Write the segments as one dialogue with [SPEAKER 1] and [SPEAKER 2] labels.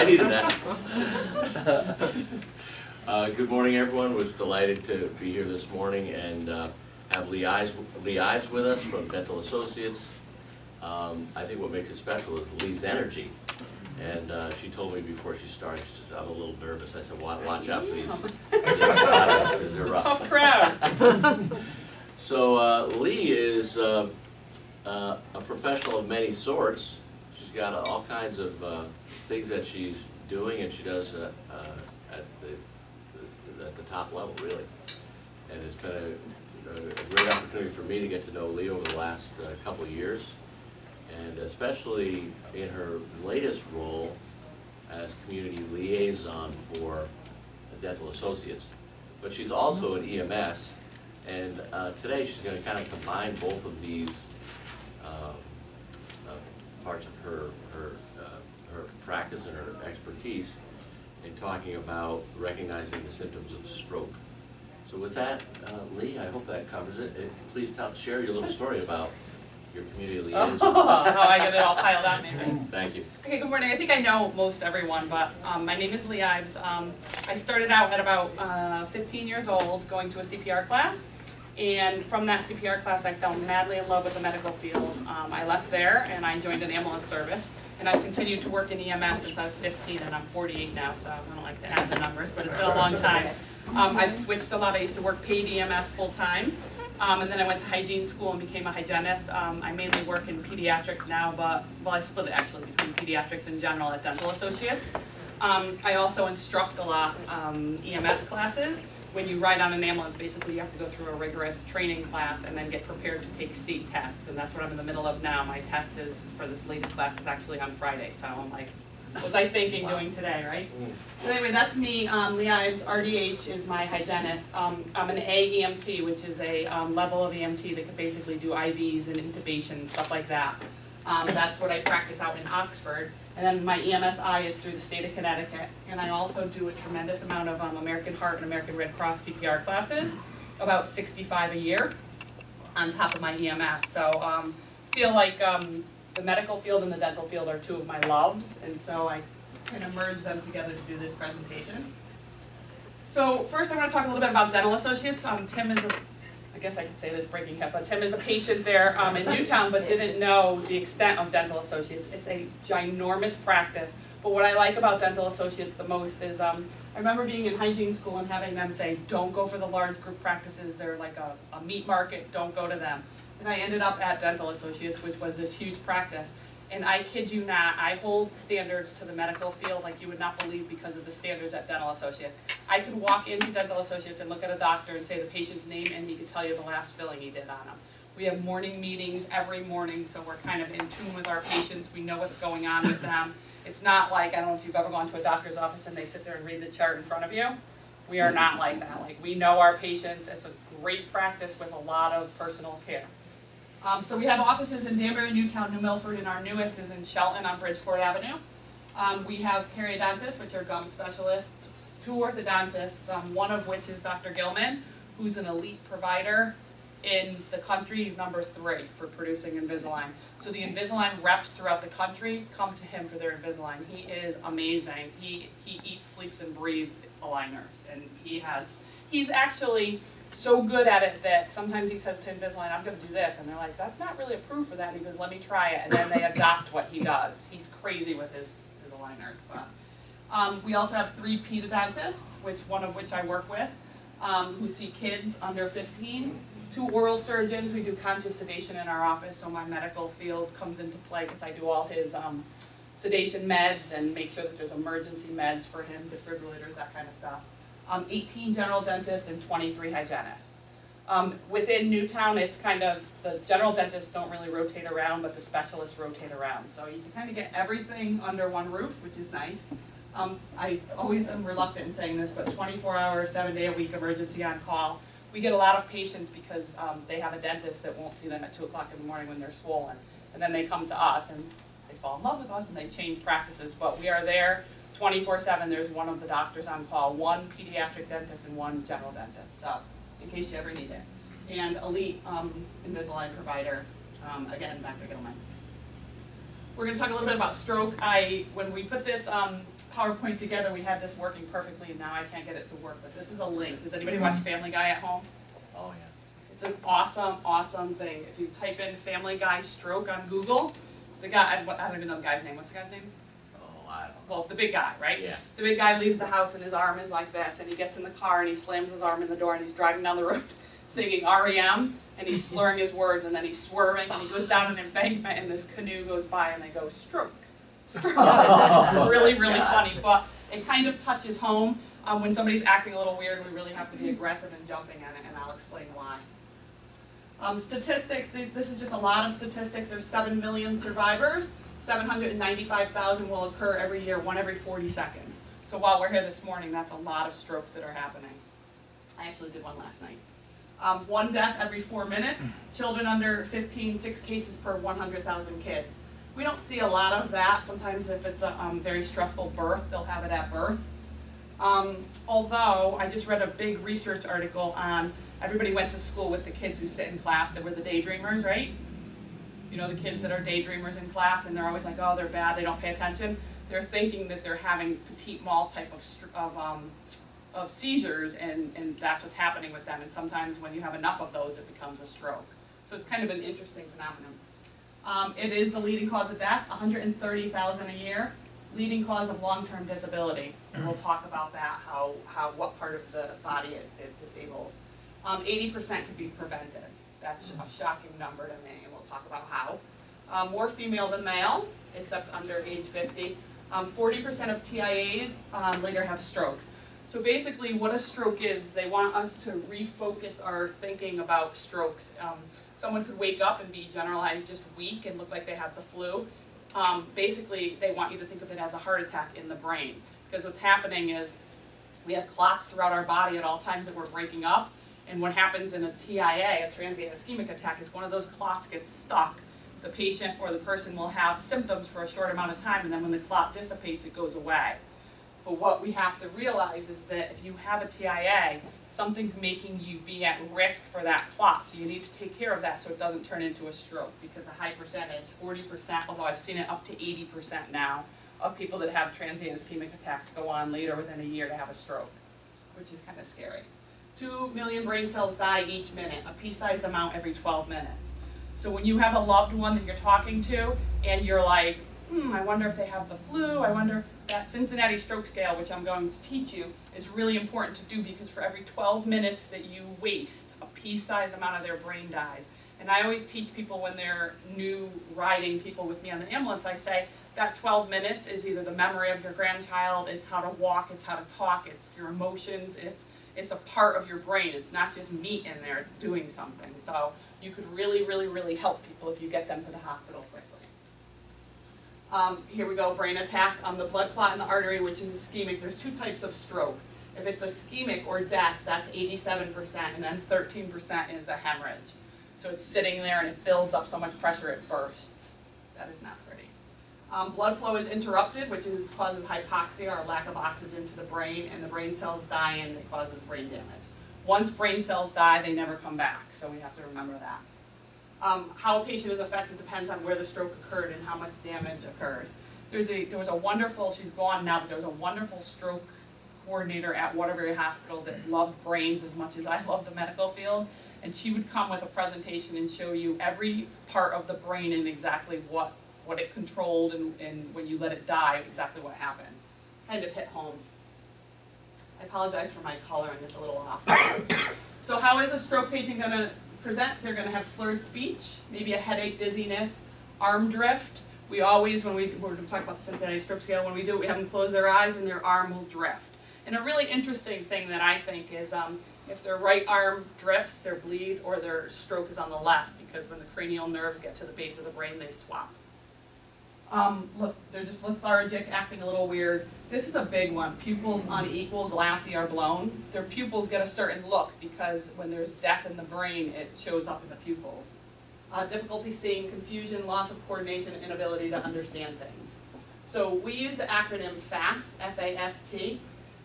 [SPEAKER 1] I needed that. Good morning, everyone. Was delighted to be here this morning and have Lee Ives with us from Dental Associates. I think what makes it special is Lee's energy. And she told me before she started, she said, I'm a little nervous. I said, watch out for these because they're rough.
[SPEAKER 2] Tough crowd.
[SPEAKER 1] So Lee is a professional of many sorts. She's got all kinds of things that she's doing, and she does at the top level, really. And it's been a great opportunity for me to get to know Lee over the last couple of years, and especially in her latest role as community liaison for Dental Associates. But she's also an EMS, and today she's going to kind of combine both of these parts of her practice and her expertise in talking about recognizing the symptoms of stroke. So with that, Lee, I hope that covers it. Please share your little story about your community liaison.
[SPEAKER 2] How I get it all piled on me, right?
[SPEAKER 1] Thank you.
[SPEAKER 2] Okay, good morning. I think I know most everyone, but my name is Lee Ives. I started out at about 15 years old going to a CPR class, and from that CPR class I fell madly in love with the medical field. I left there and I joined an ambulance service, and I've continued to work in EMS since I was 15, and I'm 48 now, so I don't like to add the numbers, but it's been a long time. I've switched a lot. I used to work paid EMS full-time, and then I went to hygiene school and became a hygienist. I mainly work in pediatrics now, but, well, I split it actually between pediatrics and general at Dental Associates. I also instruct a lot EMS classes. When you ride on an ambulance, basically you have to go through a rigorous training class and then get prepared to take state tests, and that's what I'm in the middle of now. My test is, for this latest class, is actually on Friday, so I'm like, what was I thinking doing today, right? So anyway, that's me. Lee Ives, RDH is my hygienist. I'm an AEMT, which is a level of EMT that can basically do IVs and intubation, stuff like that. That's what I practice out in Oxford. And then my EMSI is through the state of Connecticut. And I also do a tremendous amount of American Heart and American Red Cross CPR classes, about 65 a year, on top of my EMS. So feel like the medical field and the dental field are two of my loves, and so I kind of merged them together to do this presentation. So first I want to talk a little bit about Dental Associates. Tim is I guess I could say this breaking hip, but Tim is a patient there in Newtown, but didn't know the extent of Dental Associates. It's a ginormous practice, but what I like about Dental Associates the most is I remember being in hygiene school and having them say, don't go for the large group practices, they're like a meat market, don't go to them. And I ended up at Dental Associates, which was this huge practice. And I kid you not, I hold standards to the medical field like you would not believe because of the standards at Dental Associates. I could walk into Dental Associates and look at a doctor and say the patient's name, and he could tell you the last filling he did on them. We have morning meetings every morning, so we're kind of in tune with our patients. We know what's going on with them. It's not like, I don't know if you've ever gone to a doctor's office and they sit there and read the chart in front of you. We are not like that. Like, we know our patients. It's a great practice with a lot of personal care. So we have offices in Danbury, Newtown, New Milford, and our newest is in Shelton on Bridgeport Avenue. We have periodontists, which are gum specialists, 2 orthodontists, one of which is Dr. Gilman, who's an elite provider in the country. He's number 3 for producing Invisalign. So the Invisalign reps throughout the country come to him for their Invisalign. He is amazing. He eats, sleeps, and breathes aligners, and he's actually so good at it that sometimes he says to Invisalign, I'm going to do this, and they're like, that's not really approved for that, and he goes, let me try it, and then they adopt what he does. He's crazy with his aligners. But we also have 3 pedodontists, one of which I work with, who see kids under 15, 2 oral surgeons. We do conscious sedation in our office, so my medical field comes into play because I do all his sedation meds and make sure that there's emergency meds for him, defibrillators, that kind of stuff. 18 general dentists and 23 hygienists. Within Newtown, it's kind of, the general dentists don't really rotate around, but the specialists rotate around. So you can kind of get everything under one roof, which is nice. I always am reluctant in saying this, but 24-hour, 7-day-a-week emergency on call. We get a lot of patients because they have a dentist that won't see them at 2 o'clock in the morning when they're swollen. And then they come to us and they fall in love with us and they change practices. But we are there 24/7. There's one of the doctors on call, 1 pediatric dentist and 1 general dentist, so in case you ever need it. And elite Invisalign provider, again, Dr. Gilman. We're going to talk a little bit about stroke. When we put this PowerPoint together, we had this working perfectly, and now I can't get it to work, but this is a link. Does anybody watch Family Guy at home?
[SPEAKER 1] Oh, yeah.
[SPEAKER 2] It's an awesome, awesome thing. If you type in Family Guy stroke on Google, the guy, I don't even know the guy's name. What's the guy's name?
[SPEAKER 1] Oh, I don't know.
[SPEAKER 2] Well, the big guy, right?
[SPEAKER 1] Yeah.
[SPEAKER 2] The big guy leaves the house and his arm is like this, and he gets in the car and he slams his arm in the door and he's driving down the road singing REM, and he's slurring his words, and then he's swerving, and he goes down an embankment, and this canoe goes by, and they go, stroke, stroke. Really, really funny, but it kind of touches home. When somebody's acting a little weird, we really have to be aggressive in jumping at it, and I'll explain why. Statistics, this is just a lot of statistics. There's 7 million survivors. 795,000 will occur every year, 1 every 40 seconds. So while we're here this morning, that's a lot of strokes that are happening. I actually did one last night. 1 death every 4 minutes. Children under 15, 6 cases per 100,000 kids. We don't see a lot of that. Sometimes if it's a very stressful birth, they'll have it at birth. Although, I just read a big research article on, everybody went to school with the kids who sit in class that were the daydreamers, right? You know, the kids that are daydreamers in class, and they're always like, oh, they're bad, they don't pay attention. They're thinking that they're having petit mal type of seizures, and that's what's happening with them. And sometimes when you have enough of those, it becomes a stroke. So it's kind of an interesting phenomenon. It is the leading cause of death, 130,000 a year. Leading cause of long-term disability, and we'll talk about that, what part of the body it disables. 80% could be prevented. That's a shocking number to me, and we'll talk about how. More female than male, except under age 50. 40% of TIAs later have strokes. So basically what a stroke is, they want us to refocus our thinking about strokes. Someone could wake up and be generalized just weak and look like they have the flu. Basically, they want you to think of it as a heart attack in the brain. Because what's happening is we have clots throughout our body at all times that we're breaking up. And what happens in a TIA, a transient ischemic attack, is one of those clots gets stuck. The patient or the person will have symptoms for a short amount of time, and then when the clot dissipates, it goes away. But what we have to realize is that if you have a TIA, something's making you be at risk for that clot. So you need to take care of that so it doesn't turn into a stroke, because a high percentage, 40%, although I've seen it up to 80% now, of people that have transient ischemic attacks go on later within a year to have a stroke, which is kind of scary. 2 million brain cells die each minute, a pea-sized amount every 12 minutes. So when you have a loved one that you're talking to and you're like, I wonder if they have the flu, I wonder, that Cincinnati stroke scale, which I'm going to teach you, is really important to do, because for every 12 minutes that you waste, a pea-sized amount of their brain dies. And I always teach people when they're new riding people with me on the ambulance, I say that 12 minutes is either the memory of your grandchild, it's how to walk, it's how to talk, it's your emotions, it's a part of your brain. It's not just meat in there, it's doing something. So you could really, really, really help people if you get them to the hospital quickly. Here we go, brain attack. The blood clot in the artery, which is ischemic. There's 2 types of stroke. If it's ischemic or death, that's 87%, and then 13% is a hemorrhage. So it's sitting there and it builds up so much pressure it bursts. That is not pretty. Blood flow is interrupted, which causes hypoxia or lack of oxygen to the brain, and the brain cells die and it causes brain damage. Once brain cells die, they never come back, so we have to remember that. How a patient is affected depends on where the stroke occurred and how much damage occurs. There was a wonderful, she's gone now, but there was a wonderful stroke coordinator at Waterbury Hospital that loved brains as much as I love the medical field, and she would come with a presentation and show you every part of the brain and exactly what it controlled, and when you let it die, exactly what happened. Kind of hit home. I apologize for my coloring, it's a little off. So how is a stroke patient going to present? They're going to have slurred speech, maybe a headache, dizziness, arm drift. We always, when we're talking about the Cincinnati stroke scale, when we do it, we have them close their eyes and their arm will drift. And a really interesting thing that I think is if their right arm drifts, their bleed, or their stroke is on the left, because when the cranial nerves get to the base of the brain, they swap. They're just lethargic, acting a little weird. This is a big one. Pupils unequal, glassy, or blown. Their pupils get a certain look because when there's death in the brain, it shows up in the pupils. Difficulty seeing, confusion, loss of coordination, inability to understand things. So we use the acronym FAST, F-A-S-T.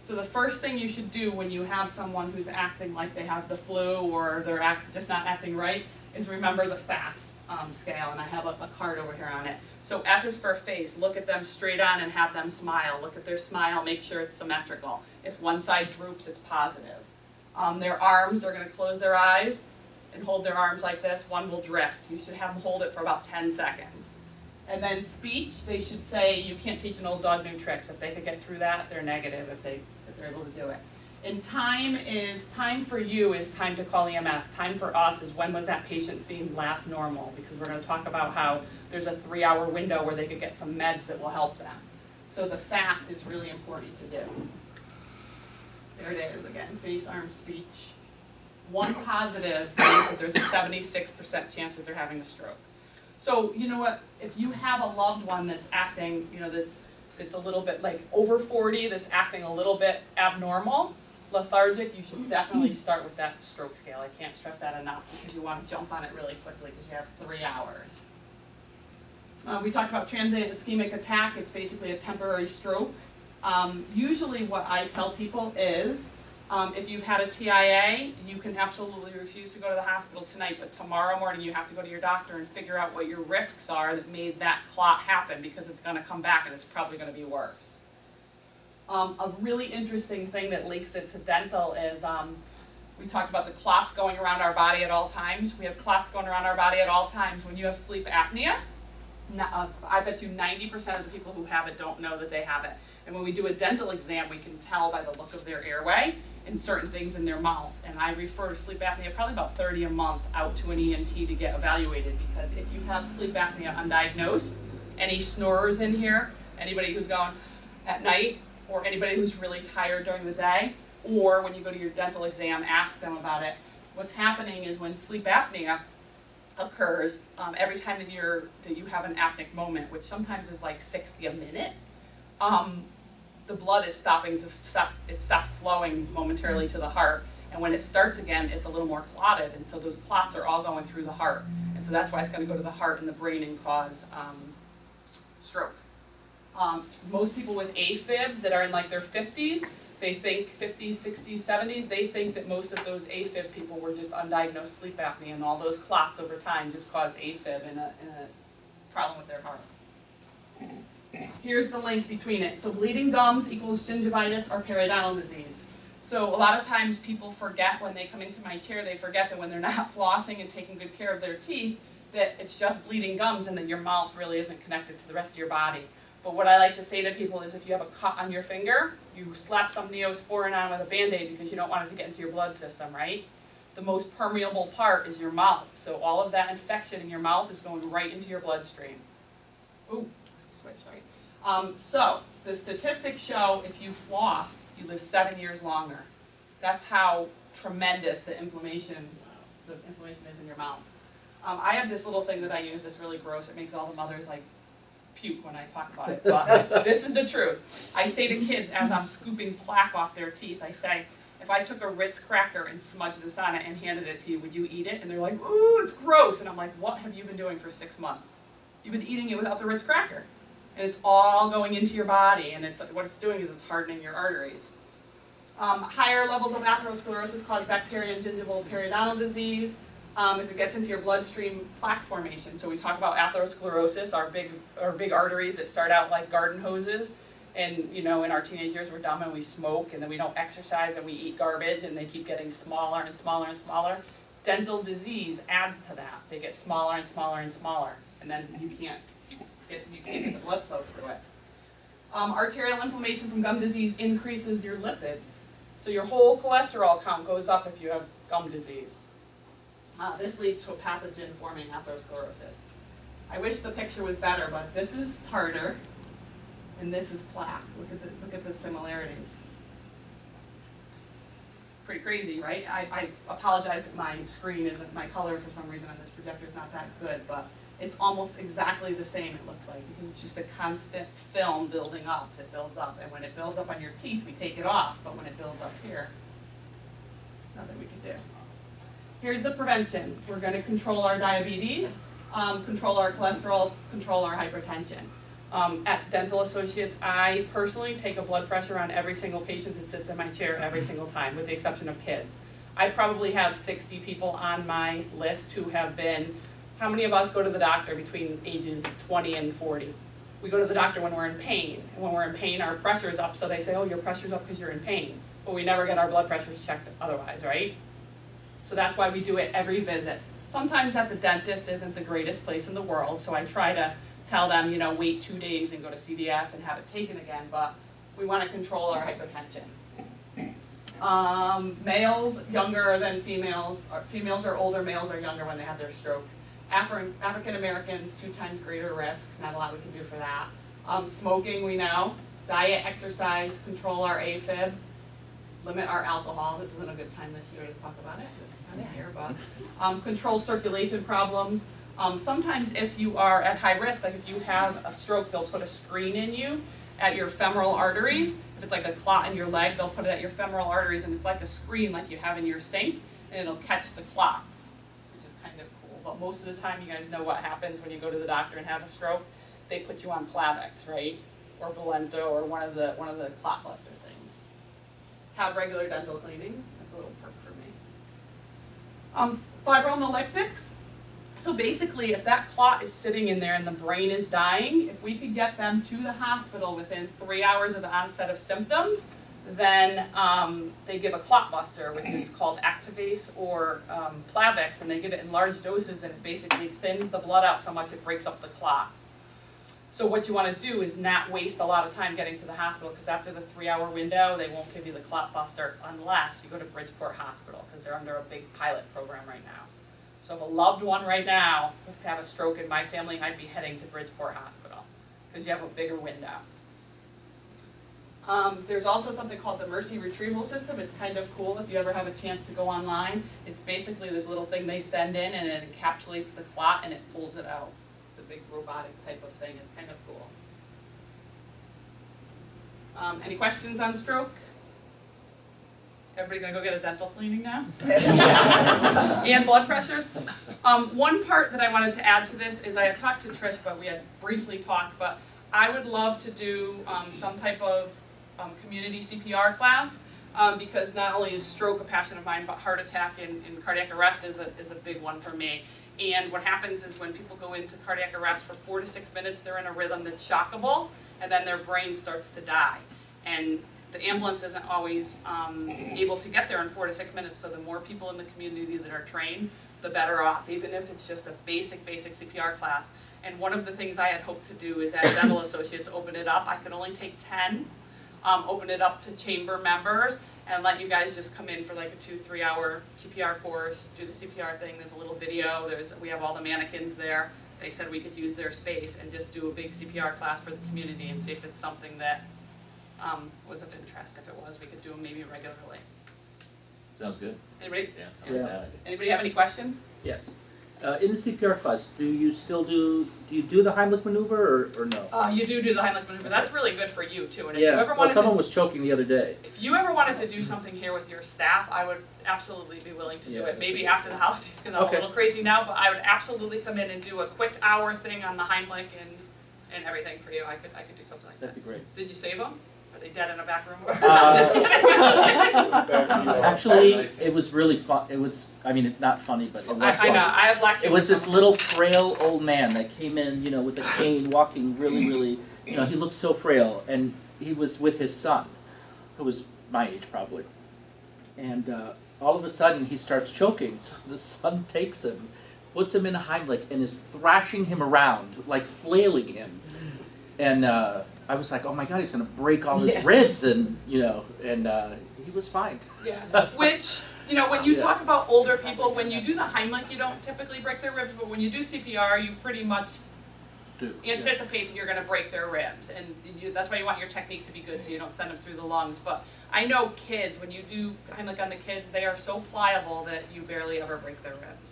[SPEAKER 2] So the first thing you should do when you have someone who's acting like they have the flu or they're just not acting right is remember the FAST. scale, and I have a card over here on it. So F is for face. Look at them straight on and have them smile. Look at their smile, make sure it's symmetrical. If one side droops, it's positive. Their arms, they're going to close their eyes and hold their arms like this. One will drift. You should have them hold it for about 10 seconds. And then speech, they should say, you can't teach an old dog new tricks. If they could get through that, they're negative if they're able to do it. And time for you is time to call EMS. Time for us is when was that patient seen last normal, because we're going to talk about how there's a 3-hour window where they could get some meds that will help them. So the fast is really important to do. There it is again, face, arm, speech. One positive means that there's a 76% chance that they're having a stroke. So you know what, if you have a loved one that's acting, that's a little bit like over 40, that's acting a little bit abnormal, lethargic, you should definitely start with that stroke scale. I can't stress that enough, because you want to jump on it really quickly because you have 3 hours. We talked about transient ischemic attack. It's basically a temporary stroke. Usually what I tell people is, if you've had a TIA, you can absolutely refuse to go to the hospital tonight, but tomorrow morning you have to go to your doctor and figure out what your risks are that made that clot happen, because it's going to come back and it's probably going to be worse. A really interesting thing that links it to dental is, we talked about the clots going around our body at all times. We have clots going around our body at all times. When you have sleep apnea, I bet you 90% of the people who have it don't know that they have it. And when we do a dental exam, we can tell by the look of their airway and certain things in their mouth. And I refer sleep apnea probably about 30 a month out to an ENT to get evaluated, because if you have sleep apnea undiagnosed, any snorers in here, anybody who's going at night, or anybody who's really tired during the day, or when you go to your dental exam, ask them about it. What's happening is when sleep apnea occurs, every time that you have an apneic moment, which sometimes is like 60 a minute, the blood is it stops flowing momentarily to the heart, and when it starts again, it's a little more clotted, and so those clots are all going through the heart, and so that's why it's going to go to the heart and the brain and cause stroke. Most people with AFib that are in like their 50s, they think 50s, 60s, 70s, they think that most of those AFib people were just undiagnosed sleep apnea, and all those clots over time just caused AFib and a problem with their heart. Here's the link between it. So bleeding gums equals gingivitis or periodontal disease. So a lot of times people forget when they come into my chair, they forget that when they're not flossing and taking good care of their teeth, that it's just bleeding gums and that your mouth really isn't connected to the rest of your body. But what I like to say to people is, if you have a cut on your finger, you slap some Neosporin on with a Band-Aid because you don't want it to get into your blood system, right? The most permeable part is your mouth. So all of that infection in your mouth is going right into your bloodstream. Ooh, switch, sorry. So the statistics show if you floss, you live 7 years longer. That's how tremendous the inflammation is in your mouth. I have this little thing that I use that's really gross. It makes all the mothers like puke when I talk about it, but this is the truth. I say to kids as I'm scooping plaque off their teeth, I say, if I took a Ritz cracker and smudged this on it and handed it to you, would you eat it? And they're like, ooh, it's gross. And I'm like, what have you been doing for 6 months? You've been eating it without the Ritz cracker. And it's all going into your body, and what it's doing is it's hardening your arteries. Higher levels of atherosclerosis cause bacterial and gingival periodontal disease. If it gets into your bloodstream, plaque formation. So we talk about atherosclerosis, our big arteries that start out like garden hoses. And in our teenage years we're dumb and we smoke, and then we don't exercise and we eat garbage, and they keep getting smaller and smaller and smaller. Dental disease adds to that. They get smaller and smaller and smaller, and then you can't get the blood flow through it. Arterial inflammation from gum disease increases your lipids. So your whole cholesterol count goes up if you have gum disease. This leads to a pathogen forming atherosclerosis. I wish the picture was better, but this is tartar and this is plaque. Look at the similarities. Pretty crazy, right? I apologize that my screen isn't, my color for some reason on this projector is not that good, but it's almost exactly the same, it looks like, because it's just a constant film building up that builds up. And when it builds up on your teeth, we take it off, but when it builds up here, nothing we can do. Here's the prevention. We're going to control our diabetes, control our cholesterol, control our hypertension. At Dental Associates, I personally take a blood pressure on every single patient that sits in my chair every single time, with the exception of kids. I probably have 60 people on my list who have been How many of us go to the doctor between ages 20 and 40? We go to the doctor when we're in pain. And when we're in pain, our pressure's up, so they say, oh, your pressure's up because you're in pain. But we never get our blood pressures checked otherwise, right? So that's why we do it every visit. Sometimes at the dentist isn't the greatest place in the world, so I try to tell them, you know, wait 2 days and go to CVS and have it taken again, but we want to control our hypertension. Males younger than females. Females are older, males are younger when they have their strokes. African Americans, 2 times greater risk, not a lot we can do for that. Smoking, we know. Diet, exercise, control our AFib, limit our alcohol. This isn't a good time this year to talk about it, it's not here, but control circulation problems. Sometimes if you are at high risk, like if you have a stroke, they'll put a screen in you at your femoral arteries. If it's like a clot in your leg, they'll put it at your femoral arteries, and it's like a screen like you have in your sink, and it'll catch the clots, which is kind of cool. But most of the time, you guys know what happens when you go to the doctor and have a stroke. They put you on Plavix, right? Or Belento, or one of the clot buster things. Have regular dental cleanings. That's a little perk for me. Fibromyalgicals. So basically, if that clot is sitting in there and the brain is dying, if we could get them to the hospital within 3 hours of the onset of symptoms, then they give a clot buster, which is called Activase or Plavix, and they give it in large doses, and it basically thins the blood out so much it breaks up the clot. So what you want to do is not waste a lot of time getting to the hospital, because after the 3-hour window, they won't give you the clot buster unless you go to Bridgeport Hospital, because they're under a big pilot program right now. So if a loved one right now was to have a stroke in my family, I'd be heading to Bridgeport Hospital, because you have a bigger window. There's also something called the Mercy Retrieval System. It's kind of cool if you ever have a chance to go online. It's basically this little thing they send in, and it encapsulates the clot and it pulls it out. It's a big robotic type of thing. It's kind of cool. Any questions on stroke? Everybody gonna go get a dental cleaning now? And blood pressures? One part that I wanted to add to this is I have talked to Trish, but we had briefly talked, but I would love to do some type of community CPR class, because not only is stroke a passion of mine, but heart attack and cardiac arrest is a big one for me. And what happens is when people go into cardiac arrest for 4 to 6 minutes, they're in a rhythm that's shockable, and then their brain starts to die. And the ambulance isn't always able to get there in 4 to 6 minutes, so the more people in the community that are trained, the better off, even if it's just a basic CPR class. And one of the things I had hoped to do is, as dental associates, open it up. I could only take 10. Open it up to chamber members and let you guys just come in for like a 2-3 hour CPR course, do the CPR thing. There's a little video. We have all the mannequins there. They said we could use their space and just do a big CPR class for the community and see if it's something that was of interest. If it was, we could do them maybe regularly.
[SPEAKER 1] Sounds good.
[SPEAKER 2] Anybody?
[SPEAKER 1] Yeah.
[SPEAKER 2] Anybody have any questions?
[SPEAKER 3] Yes. In the CPR class, do you do the Heimlich maneuver or no?
[SPEAKER 2] You do the Heimlich maneuver. That's really good for you too. And if
[SPEAKER 3] Yeah.
[SPEAKER 2] you ever
[SPEAKER 3] Well,
[SPEAKER 2] wanted
[SPEAKER 3] someone was choking the other day.
[SPEAKER 2] if you ever wanted to do something here with your staff, I would absolutely be willing to do it. Maybe after the holidays, because I'm a little crazy now. But I would absolutely come in and do a quick hour thing on the Heimlich and everything for you. I could do something like that.
[SPEAKER 3] That'd be great.
[SPEAKER 2] Did you save them? Are they dead in a back room? I'm just kidding.
[SPEAKER 3] Actually, it was really fun. It was, I mean, not funny, but it was
[SPEAKER 2] I
[SPEAKER 3] fun.
[SPEAKER 2] know. I have black.
[SPEAKER 3] It was this little frail old man that came in, you know, with a cane, walking really, you know, he looked so frail, and he was with his son, who was my age probably, and all of a sudden he starts choking. So the son takes him, puts him in a Heimlich, and is thrashing him around, like flailing him, and I was like, oh my God, he's gonna break all his ribs, and you know, and he was fine.
[SPEAKER 2] Yeah. Which, you know, when you talk about older people, when you do the Heimlich, you don't typically break their ribs, but when you do CPR, you pretty much anticipate that you're going to break their ribs, and that's why you want your technique to be good, so you don't send them through the lungs. But I know kids, when you do Heimlich on the kids, they are so pliable that you barely ever break their ribs.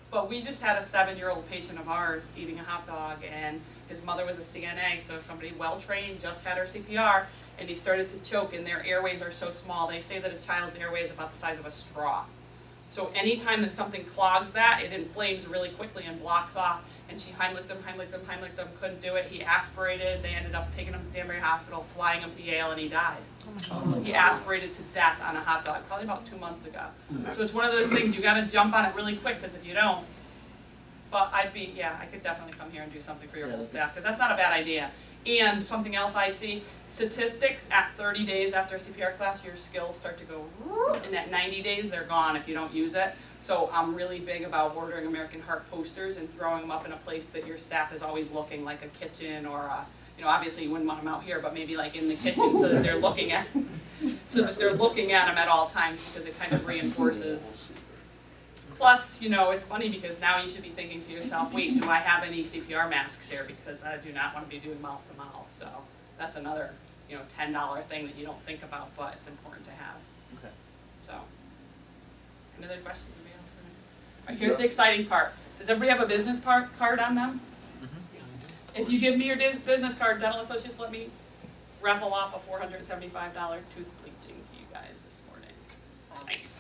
[SPEAKER 2] But we just had a 7-year-old patient of ours eating a hot dog, and his mother was a CNA, so somebody well-trained just had her CPR, and he started to choke, and their airways are so small. They say that a child's airway is about the size of a straw. So anytime that something clogs that, it inflames really quickly and blocks off. And she Heimlicked him, couldn't do it. He aspirated. They ended up taking him to Danbury Hospital, flying him to Yale, and he died. He aspirated to death on a hot dog, probably about 2 months ago. So it's one of those things, you got to jump on it really quick, because if you don't, But I could definitely come here and do something for your
[SPEAKER 3] Yeah,
[SPEAKER 2] whole
[SPEAKER 3] that'd be-
[SPEAKER 2] staff, because that's not a bad idea. And something else I see, statistics at 30 days after a CPR class, your skills start to go, and at 90 days, they're gone if you don't use it. So I'm really big about ordering American Heart posters and throwing them up in a place that your staff is always looking, like a kitchen or a, obviously you wouldn't want them out here, but maybe like in the kitchen so that they're looking at, them at all times, because it kind of reinforces. Plus, it's funny because now you should be thinking to yourself, wait, do I have any CPR masks here? Because I do not want to be doing mouth to mouth. So that's another, $10 thing that you don't think about, but it's important to have.
[SPEAKER 3] Okay.
[SPEAKER 2] So, any other questions? All right, here's the exciting part. Does everybody have a business card on them? If you give me your business card, Dental Associates let me raffle off a $475 tooth bleaching to you guys this morning. Nice.